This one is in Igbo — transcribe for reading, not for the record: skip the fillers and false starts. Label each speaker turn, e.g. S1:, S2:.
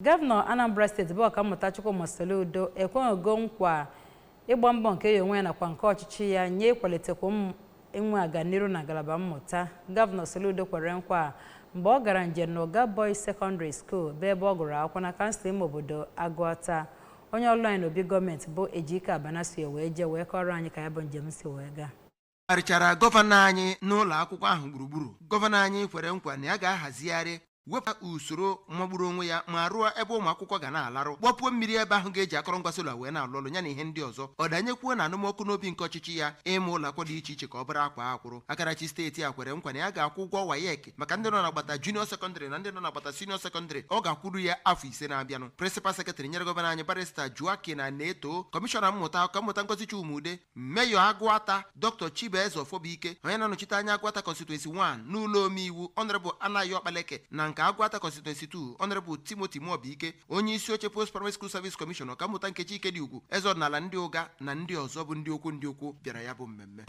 S1: Gọvanọ Anambra State bụ Ọkammụta Chukwuma Soludo ekweghị nkwa ịgba mbọ nke ya onwe ya nakwa nke ọchịchị ya nye ịkwalitekwa enwe aganiru na ngalaba mmụta. Gọvanọ Soludo kwere nkwa mgbe ọ gara njem n'Oga Boys Secondary School bụ ebe ọ gụrụ akwụkwọ na kansụl ime obodo Agụata. Onye ọrụ anyị n'obi gọọmenti bụ Ejike Abanasi wee jee wee kọrọ anyị ka ya bụ njem si wee gaa.
S2: Arịchara gọvanọ anyị n'ụlọ akwụkwọ ahụ gburugburu. Gọvanọ anyị kwere nkwa na ya ga-ahazigharị wepụta usoro magburu onwe ya ma rụọ ebe ụmụ akwụkwọ ga na-alarụ, gbọpụo mmiri ebe ahụ ga-eji akọrọngwa sola wee na-alụ ọlụ ya na ihe ndị ọzọ. Ọ danyekwuo na anụmọkụ n'obi nke ọchịchị ya ịma ụlọ akwụkwọ dị iche iche ka ọ bụrụ akwa akwụrụ. Akarachi steeti a kwere nkwa na ya ga-akwụ ụgwọ WAEC maka ndị nọ n'agbata junior secondary na ndị nọ n'agbata senior secondary. Ọ ga-akwụrụ ya afọ 5 na-abịanụ. Principal Secretary nyere gọvanọ anyị Barrister Juaki na Neto, Kọmishọna mmụta Ọkammụta Ngozi Chumude, Mayor Agụata Dr. Chibueze Ofobike, onye na-anọchite anya Agụata Constituency 1 n'ụlọ omeiwu Honorable Anayo Okpaleke na nke Agụata Constituency 2 Honorable Timothy Mobiike, onye isi oche Post Primary School Service Commission Ọkammụta Nkechi Ikediugwu, eze ọdịnala ndị ụga na ndị ọzọ bụ ndị okwu bịara ya bụ mmemme.